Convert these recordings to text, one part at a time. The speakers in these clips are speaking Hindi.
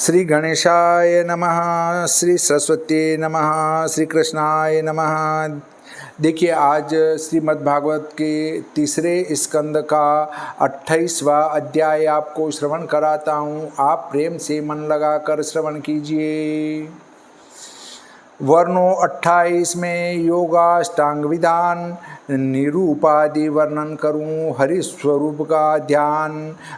श्री गणेशाय नमः, श्री सरस्वती नमः, श्री कृष्णाय नमः। देखिए, आज श्रीमद् भागवत के तीसरे स्कंद का 28वां अध्याय आपको श्रवण कराता हूँ। आप प्रेम से मन लगाकर श्रवण कीजिए। वर्णों 28 में योगाष्टांग विधान निरूपादि वर्णन करूं, हरि स्वरूप का ध्यान।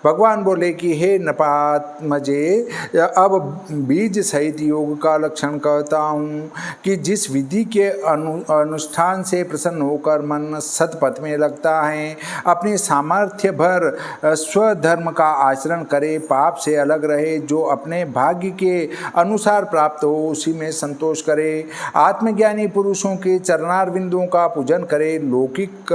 भगवान बोले कि हे नपात्मजे, अब बीज सहित योग का लक्षण कहता हूँ कि जिस विधि के अनुष्ठान से प्रसन्न होकर मन सतपथ में लगता है, अपने सामर्थ्य भर स्वधर्म का आचरण करे, पाप से अलग रहे, जो अपने भाग्य के अनुसार प्राप्त हो उसी में संतोष करे, आत्मज्ञानी पुरुषों के चरणारविंदों का पूजन करे, लौकिक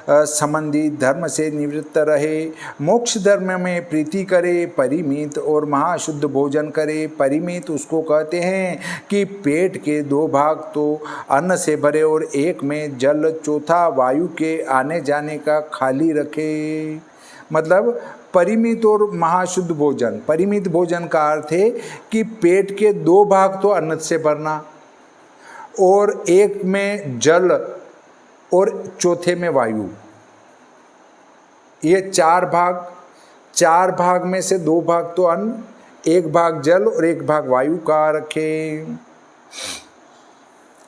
संबंधी धर्म से निवृत्त रहे, मोक्ष धर्म में प्रीति करे, परिमित और महाशुद्ध भोजन करे। परिमित उसको कहते हैं कि पेट के 2 भाग तो अन्न से भरे और एक में जल, चौथा वायु के आने जाने का खाली रखे। मतलब परिमित और महाशुद्ध भोजन। परिमित भोजन का अर्थ है कि पेट के 2 भाग तो अन्न से भरना और एक में जल और चौथे में वायु। ये 4 भाग में से 2 भाग तो अन्न, 1 भाग जल और 1 भाग वायु का रखे।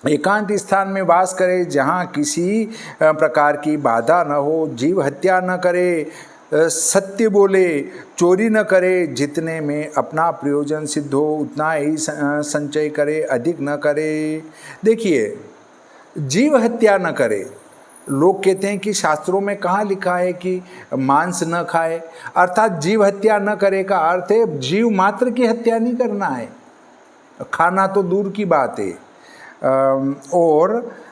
एकांत स्थान में वास करे, जहाँ किसी प्रकार की बाधा न हो, जीव हत्या न करे, सत्य बोले, चोरी न करे, जितने में अपना प्रयोजन सिद्ध हो उतना ही संचय करे, अधिक न करे। देखिए, जीव हत्या न करे। लोग कहते हैं कि शास्त्रों में कहाँ लिखा है कि मांस न खाए, अर्थात जीव हत्या न करे का अर्थ है जीव मात्र की हत्या नहीं करना है, खाना तो दूर की बात है। और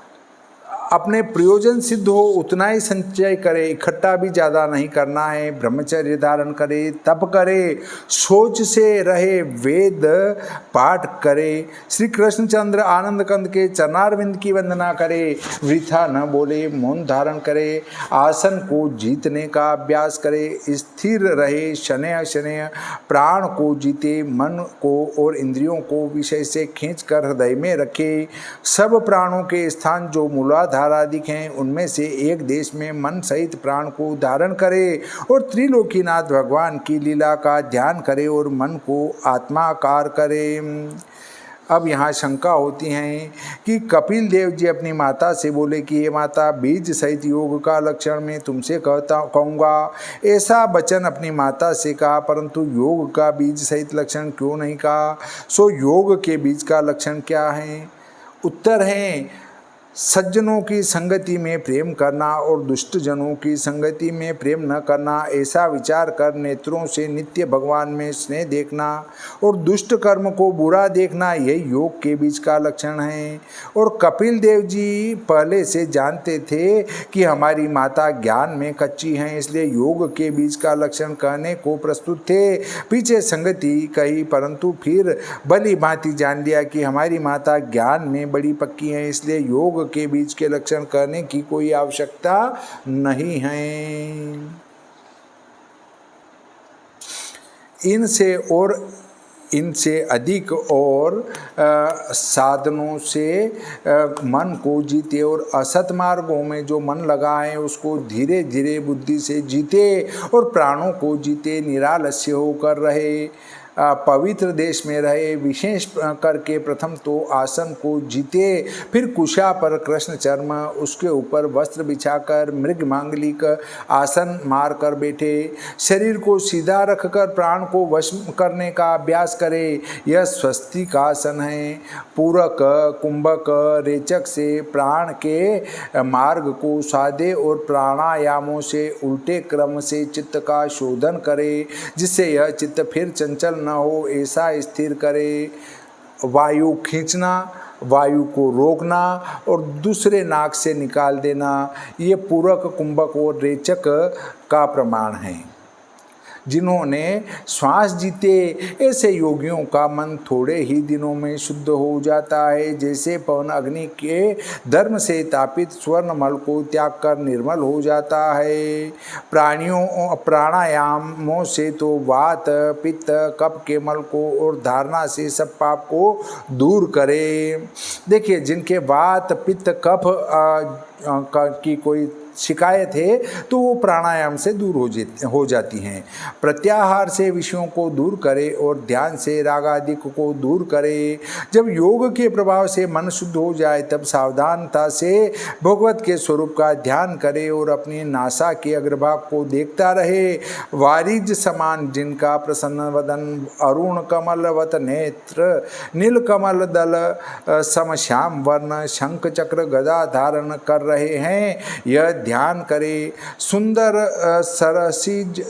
अपने प्रयोजन सिद्ध हो उतना ही संचय करे, इकट्ठा भी ज़्यादा नहीं करना है। ब्रह्मचर्य धारण करे, तप करे, सोच से रहे, वेद पाठ करे, श्री कृष्णचंद्र आनंद कंद के चरणारविंद की वंदना करे, वृथा न बोले, मौन धारण करे, आसन को जीतने का अभ्यास करे, स्थिर रहे, शनय शनय प्राण को जीते, मन को और इंद्रियों को विषय से खींचकर हृदय में रखे। सब प्राणों के स्थान जो मूलाधार आदिक हैं, उनमें से एक देश में मन सहित प्राण को धारण करे और त्रिलोकीनाथ भगवान की लीला का ध्यान करे और मन को आत्माकार करे। अब यहाँ शंका होती है कि कपिल देव जी अपनी माता से बोले कि ये माता, बीज सहित योग का लक्षण मैं तुमसे कहूँगा। ऐसा वचन अपनी माता से कहा, परंतु योग का बीज सहित लक्षण क्यों नहीं कहा? सो योग के बीज का लक्षण क्या है? उत्तर है, सज्जनों की संगति में प्रेम करना और दुष्ट जनों की संगति में प्रेम न करना, ऐसा विचार कर नेत्रों से नित्य भगवान में स्नेह देखना और दुष्ट कर्म को बुरा देखना, यही योग के बीच का लक्षण है। और कपिल देव जी पहले से जानते थे कि हमारी माता ज्ञान में कच्ची हैं, इसलिए योग के बीच का लक्षण कहने को प्रस्तुत थे। पीछे संगति कही, परंतु फिर भली भांति जान लिया कि हमारी माता ज्ञान में बड़ी पक्की हैं, इसलिए योग के बीच के लक्षण करने की कोई आवश्यकता नहीं है। इनसे अधिक और साधनों से मन को जीते और असत मार्गों में जो मन लगा है उसको धीरे धीरे बुद्धि से जीते और प्राणों को जीते, निरालस्य होकर रहे, पवित्र देश में रहे। विशेष करके प्रथम तो आसन को जीते, फिर कुशा पर कृष्ण चर्म, उसके ऊपर वस्त्र बिछाकर मृग मांगलिक आसन मार कर बैठे। शरीर को सीधा रखकर प्राण को वश करने का अभ्यास करे। यह स्वस्तिक आसन है। पूरक, कुंभक, रेचक से प्राण के मार्ग को साधे और प्राणायामों से उल्टे क्रम से चित्त का शोधन करे, जिससे यह चित्त फिर चंचल न हो, ऐसा स्थिर करे। वायु खींचना, वायु को रोकना और दूसरे नाक से निकाल देना, ये पूरक, कुंभक और रेचक का प्रमाण है। जिन्होंने श्वास जीते, ऐसे योगियों का मन थोड़े ही दिनों में शुद्ध हो जाता है। जैसे पवन अग्नि के धर्म से तापित स्वर्ण मल को त्याग कर निर्मल हो जाता है। प्राणायामों से तो वात पित्त कफ के मल को और धारणा से सब पाप को दूर करे। देखिए, जिनके वात पित्त कफ की कोई शिकायत है तो वो प्राणायाम से दूर हो जाती हैं। प्रत्याहार से विषयों को दूर करे और ध्यान से राग आदि को दूर करे। जब योग के प्रभाव से मन शुद्ध हो जाए तब सावधानता से भगवत के स्वरूप का ध्यान करे और अपनी नासा के अग्रभाग को देखता रहे। वारिज समान जिनका प्रसन्न वदन, अरुण कमलवत नेत्र, नील कमल दल समश्याम वर्ण, शंख चक्र गदा धारण कर रहे हैं, यह ध्यान करे। सुंदर सरसीज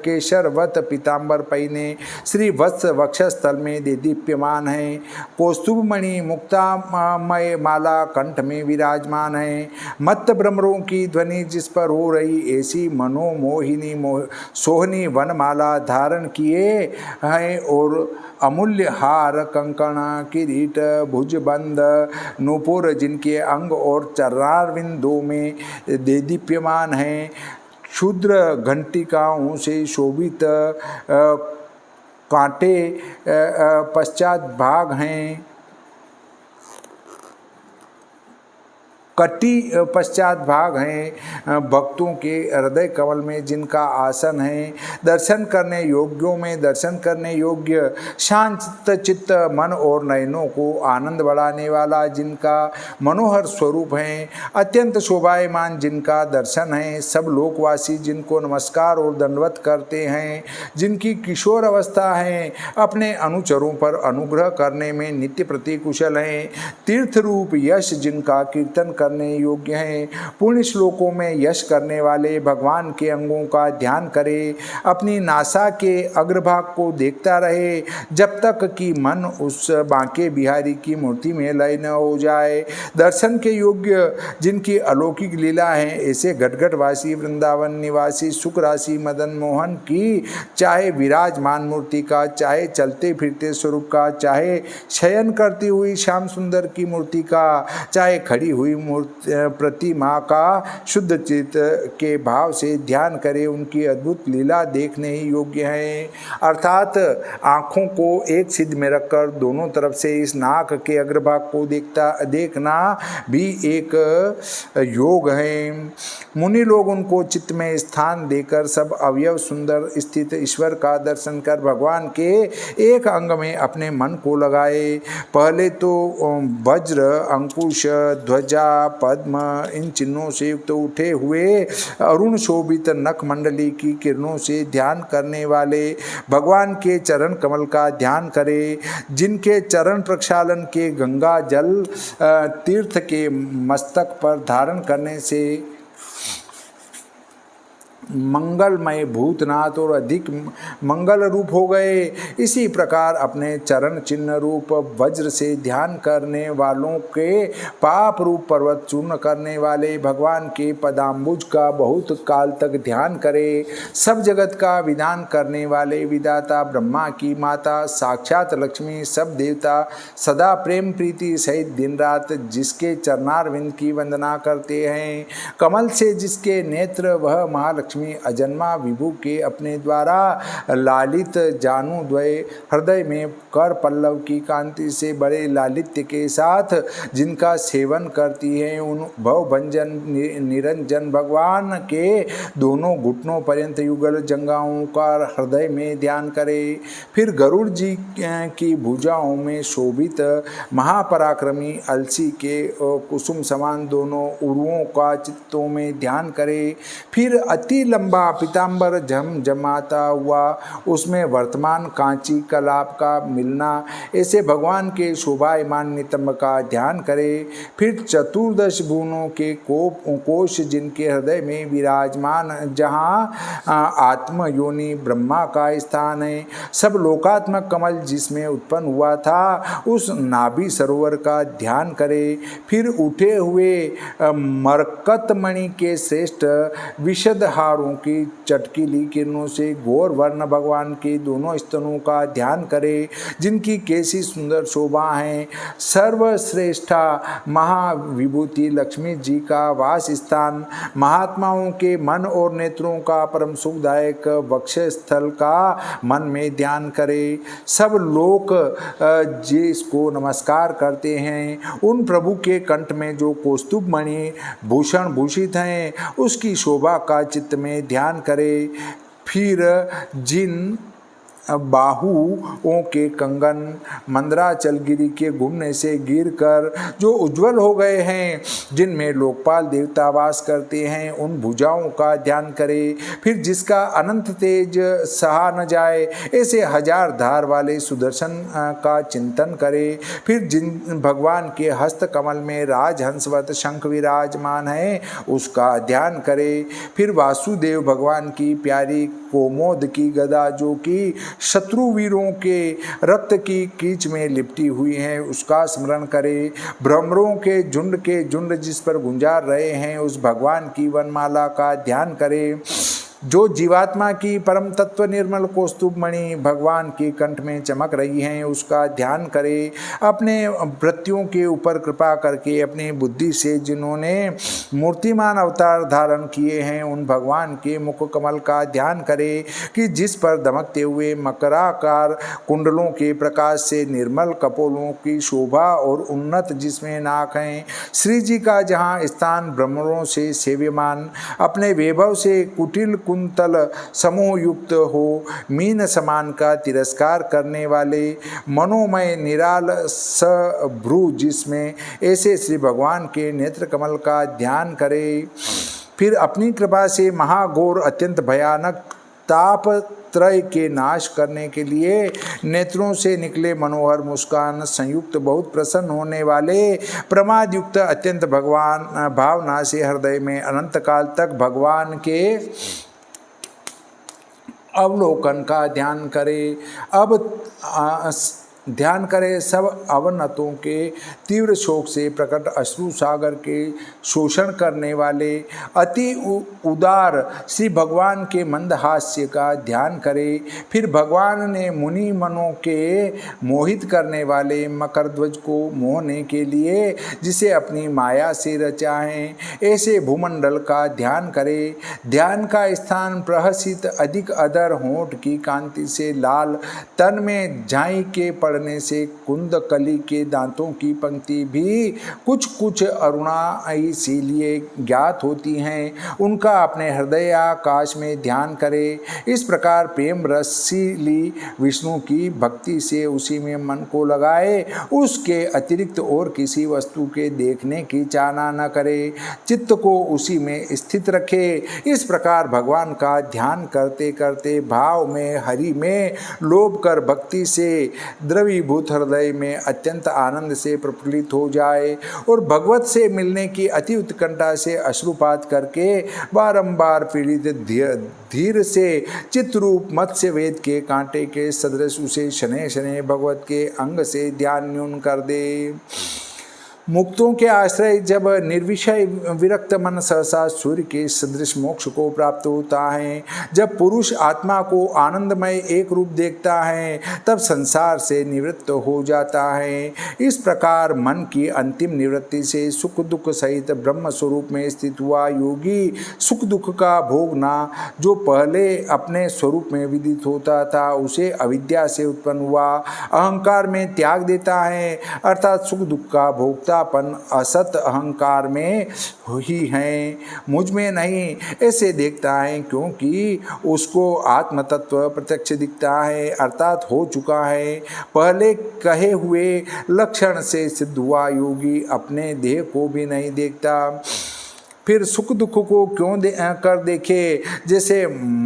केशरवत पीतांबर पहिने, श्री वत्स वक्षस्थल में दीप्यमान है। कौस्तुभमणि मुक्तामय माला कंठ में विराजमान है। मत्त भ्रमरों की ध्वनि जिस पर हो रही, ऐसी मनोमोहिनी सोहनी वनमाला धारण किए हैं और अमूल्य हार कंकण किरीट भुजबंद नूपुर जिनके अंग और चरणारविंदों में देदीप्यमान हैं। क्षुद्र घंटिकाओं से शोभित कांटे पश्चात भाग हैं, कटी पश्चात भाग हैं। भक्तों के हृदय कमल में जिनका आसन है, दर्शन करने योग्यों में दर्शन करने योग्य, शांत चित्त मन और नयनों को आनंद बढ़ाने वाला जिनका मनोहर स्वरूप है, अत्यंत शोभायमान जिनका दर्शन है, सब लोकवासी जिनको नमस्कार और दंडवत करते हैं, जिनकी किशोर अवस्था है, अपने अनुचरों पर अनुग्रह करने में नित्य प्रतिकुशल हैं, तीर्थ रूप यश जिनका कीर्तन करने योग्य हैं, पुण्य श्लोकों में यश करने वाले भगवान के अंगों का ध्यान करे, अपनी नासा के अग्रभाग को देखता रहे जब तक कि मन उस बांके बिहारी की मूर्ति में लय न हो जाए। दर्शन के योग्य जिनकी अलौकिक लीला है, ऐसे घटघटवासी वृंदावन निवासी सुख राशि मदन मोहन की चाहे विराजमान मूर्ति का, चाहे चलते फिरते स्वरूप का, चाहे शयन करती हुई श्याम सुंदर की मूर्ति का, चाहे खड़ी हुई प्रतिमा का शुद्ध चित्त के भाव से ध्यान करे, उनकी अद्भुत लीला देखने ही योग्य है। अर्थात आँखों को एक सिद्ध में रखकर दोनों तरफ से इस नाक के अग्रभाग को देखना भी एक योग है। मुनि लोग उनको चित्त में स्थान देकर सब अवयव सुंदर स्थित ईश्वर का दर्शन कर भगवान के एक अंग में अपने मन को लगाए। पहले तो वज्र अंकुश ध्वजा पद्म इन चिन्हों से युक्त उठे हुए अरुण शोभित नख मंडली की किरणों से ध्यान करने वाले भगवान के चरण कमल का ध्यान करे, जिनके चरण प्रक्षालन के गंगा जल तीर्थ के मस्तक पर धारण करने से मंगलमय भूतनाथ और अधिक मंगल रूप हो गए। इसी प्रकार अपने चरण चिन्ह रूप वज्र से ध्यान करने वालों के पाप रूप पर्वत चूर्ण करने वाले भगवान के पदाम्बुज का बहुत काल तक ध्यान करे। सब जगत का विधान करने वाले विधाता ब्रह्मा की माता साक्षात लक्ष्मी सब देवता सदा प्रेम प्रीति सहित दिन रात जिसके चरणारविंद की वंदना करते हैं। कमल से जिसके नेत्र वह महालक्ष्मी अजन्मा विभु के अपने द्वारा लालित जानु द्वय हृदय में कर पल्लव की कांति से बड़े लालित्य के साथ जिनका सेवन करती है, उन भवभंजन निरंजन भगवान के दोनों घुटनों पर्यंत युगल जंगाओं का हृदय में ध्यान करे। फिर गरुड़ जी की भुजाओं में शोभित महापराक्रमी अलसी के कुसुम समान दोनों उरुओं का चित्तों में ध्यान करे। फिर अति लंबा पीतांबर झमझमाता हुआ उसमें वर्तमान कांची कलाप का मिलना, ऐसे भगवान के शोभायमान नितंब का ध्यान करे। फिर चतुर्दश भुवनों के कोश जिनके हृदय में विराजमान, जहाँ आत्म योनि ब्रह्मा का स्थान है, सब लोकात्मक कमल जिसमें उत्पन्न हुआ था उस नाभि सरोवर का ध्यान करे। फिर उठे हुए मरकतमणि के श्रेष्ठ विशद हार तारों की चटकीली किरणों से घोर वर्ण भगवान के दोनों स्तनों का ध्यान करें, जिनकी कैसी सुंदर शोभा है। सर्वश्रेष्ठा महाविभूति लक्ष्मी जी का वास स्थान, महात्माओं के मन और नेत्रों का परम सुखदायक वक्षस्थल का मन में ध्यान करें। सब लोग जिसको नमस्कार करते हैं, उन प्रभु के कंठ में जो कौस्तुभ मणि भूषण भूषित हैं, उसकी शोभा का चित्त में ध्यान करें। फिर जिन बाहुओं के कंगन मंदराचलगिरी के घूमने से गिरकर जो उज्जवल हो गए हैं, जिनमें लोकपाल देवता वास करते हैं, उन भुजाओं का ध्यान करें। फिर जिसका अनंत तेज सहा न जाए, ऐसे हजार धार वाले सुदर्शन का चिंतन करें। फिर जिन भगवान के हस्त कमल में राजहंसवत शंख विराजमान है, उसका ध्यान करें। फिर वासुदेव भगवान की प्यारी कोमोद की गदा जो कि शत्रु वीरों के रक्त की कीच में लिपटी हुई है, उसका स्मरण करें। भ्रमरों के झुंड जिस पर गुंजार रहे हैं, उस भगवान की वनमाला का ध्यान करें। जो जीवात्मा की परम तत्व निर्मल कौस्तुभ मणि भगवान के कंठ में चमक रही हैं, उसका ध्यान करें। अपने भृत्यों के ऊपर कृपा करके अपनी बुद्धि से जिन्होंने मूर्तिमान अवतार धारण किए हैं, उन भगवान के मुख कमल का ध्यान करें कि जिस पर दमकते हुए मकराकार कुंडलों के प्रकाश से निर्मल कपोलों की शोभा और उन्नत जिसमें नाक हैं, श्री जी का जहाँ स्थान भ्रमरों से सेव्यमान, अपने वैभव से कुटिल कुंतल समूह युक्त हो, मीन समान का तिरस्कार करने वाले मनोमय निराल सभ्रू जिसमें, ऐसे श्री भगवान के नेत्र कमल का ध्यान करें। फिर अपनी कृपा से महाघोर अत्यंत भयानक ताप त्रय के नाश करने के लिए नेत्रों से निकले मनोहर मुस्कान संयुक्त बहुत प्रसन्न होने वाले प्रमाद युक्त अत्यंत भगवान भावना से हृदय में अनंत काल तक भगवान के अवलोकन का ध्यान करें। अब ध्यान करें सब अवनतों के तीव्र शोक से प्रकट अश्रु सागर के शोषण करने वाले अति उदार श्री भगवान के मंद हास्य का ध्यान करें। फिर भगवान ने मुनि मनों के मोहित करने वाले मकरध्वज को मोहने के लिए जिसे अपनी माया से रचा है, ऐसे भूमंडल का ध्यान करें। ध्यान का स्थान प्रहसित अधिक अधर होंठ की कांति से लाल, तन में झाई के पड़ने से कुंद कली के दांतों की पंक्ति भी कुछ कुछ अरुणाई इसीलिए ज्ञात होती हैं, उनका अपने हृदय आकाश में ध्यान करें। इस प्रकार प्रेम रसीली विष्णु की भक्ति से उसी में मन को लगाए, उसके अतिरिक्त और किसी वस्तु के देखने की चाहना न करे, चित्त को उसी में स्थित रखे। इस प्रकार भगवान का ध्यान करते करते भाव में हरि में लोभ कर भक्ति से द्रवीभूत हृदय में अत्यंत आनंद से प्रफुल्लित हो जाए और भगवत से मिलने की अति उत्कंठा से अश्रुपात करके बारंबार पीड़ित धीर से चित्रूप मत्स्य वेद के कांटे के सदृश उसे शनै शनै भगवत के अंग से ध्यान न्यून कर दे। मुक्तों के आश्रय जब निर्विषय विरक्त मन सहसा सूर्य के सदृश मोक्ष को प्राप्त होता है, जब पुरुष आत्मा को आनंदमय एक रूप देखता है, तब संसार से निवृत्त हो जाता है। इस प्रकार मन की अंतिम निवृत्ति से सुख दुख सहित ब्रह्म स्वरूप में स्थित हुआ योगी सुख दुख का भोगना जो पहले अपने स्वरूप में विदित होता था, उसे अविद्या से उत्पन्न हुआ अहंकार में त्याग देता है, अर्थात सुख दुख का भोगता असत अहंकार में ही है, मुझ में नहीं ऐसे देखता है, क्योंकि उसको आत्म तत्व प्रत्यक्ष दिखता है, अर्थात हो चुका है। पहले कहे हुए लक्षण से सिद्ध हुआ योगी अपने देह को भी नहीं देखता, फिर सुख दुख को क्यों कर देखे। जैसे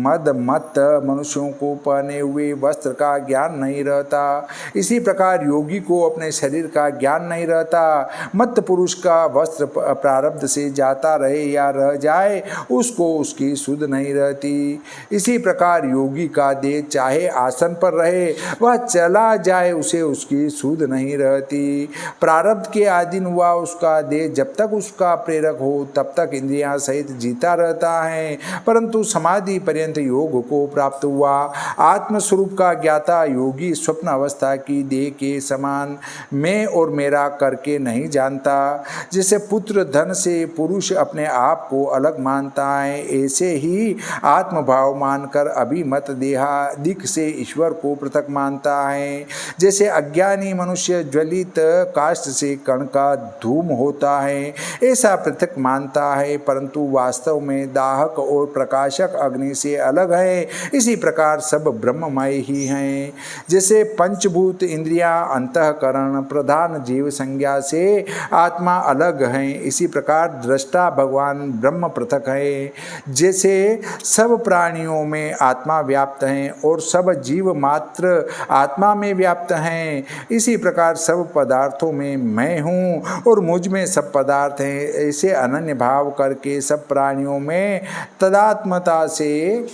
मद मत मनुष्यों को पहने हुए वस्त्र का ज्ञान नहीं रहता, इसी प्रकार योगी को अपने शरीर का ज्ञान नहीं रहता। मत पुरुष का वस्त्र प्रारब्ध से जाता रहे या रह जाए, उसको उसकी सुध नहीं रहती। इसी प्रकार योगी का देह चाहे आसन पर रहे, वह चला जाए, उसे उसकी सुध नहीं रहती। प्रारब्ध के अधीन हुआ उसका देह जब तक उसका प्रेरक हो तब तक तक इंद्रियां सहित जीता रहता है, परंतु समाधि पर्यंत योग को प्राप्त हुआ। आत्मस्वरूप का ज्ञाता योगी स्वप्न अवस्था की देह के समान मैं और मेरा करके नहीं जानता। जैसे पुत्र धन से पुरुष अपने आप को अलग मानता है, ऐसे ही आत्मभाव मानकर अभिमत देहादिक से ईश्वर को पृथक मानता है। जैसे अज्ञानी मनुष्य ज्वलित काष्ठ से कण का धूम होता है, ऐसा पृथक मानता है, परंतु वास्तव में दाहक और प्रकाशक अग्नि से अलग है। इसी प्रकार सब ब्रह्ममय ही हैं। जैसे पंचभूत इंद्रियां अंतःकरण प्रधान जीव संज्ञा से आत्मा अलग हैं, इसी प्रकार दृष्टा भगवान ब्रह्म पृथक है। जैसे सब प्राणियों में आत्मा व्याप्त है और सब जीव मात्र आत्मा में व्याप्त हैं, इसी प्रकार सब पदार्थों में मैं हूँ और मुझ में सब पदार्थ हैं। ऐसे अनन्य भाव करके सब प्राणियों में तदात्मता से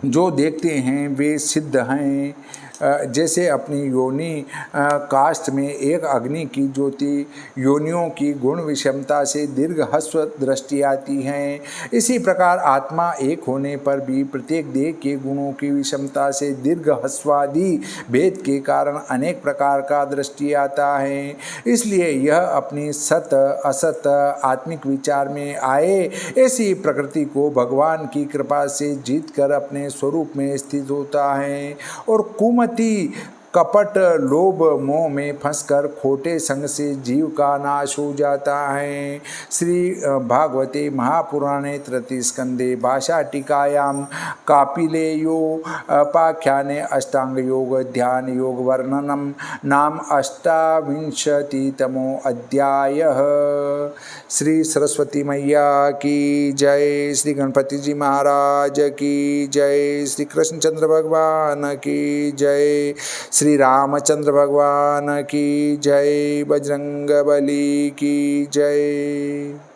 जो देखते हैं वे सिद्ध हैं। जैसे अपनी योनि काष्ठ में एक अग्नि की ज्योति योनियों की गुण विषमता से दीर्घ हस्व दृष्टि आती है, इसी प्रकार आत्मा एक होने पर भी प्रत्येक देह के गुणों की विषमता से दीर्घ हस्वादि भेद के कारण अनेक प्रकार का दृष्टि आता है। इसलिए यह अपनी सत असत आत्मिक विचार में आए ऐसी प्रकृति को भगवान की कृपा से जीतकर अपने स्वरूप में स्थित होता है और कुमति कपट लोभ मोह में फंसकर खोटे संग से जीव का नाश हो जाता है। श्री भागवते महापुराणे तृतीय स्कंदे भाषा टीकायां कापिलेयो पाख्याने अष्टांग योग ध्यान योग वर्णनम नाम 28तमो अध्यायः। श्री सरस्वती मैया की जय, श्री गणपति जी महाराज की जय, श्री कृष्णचंद्र भगवान की जय, श्री रामचंद्र भगवान की जय, बजरंग बली की जय।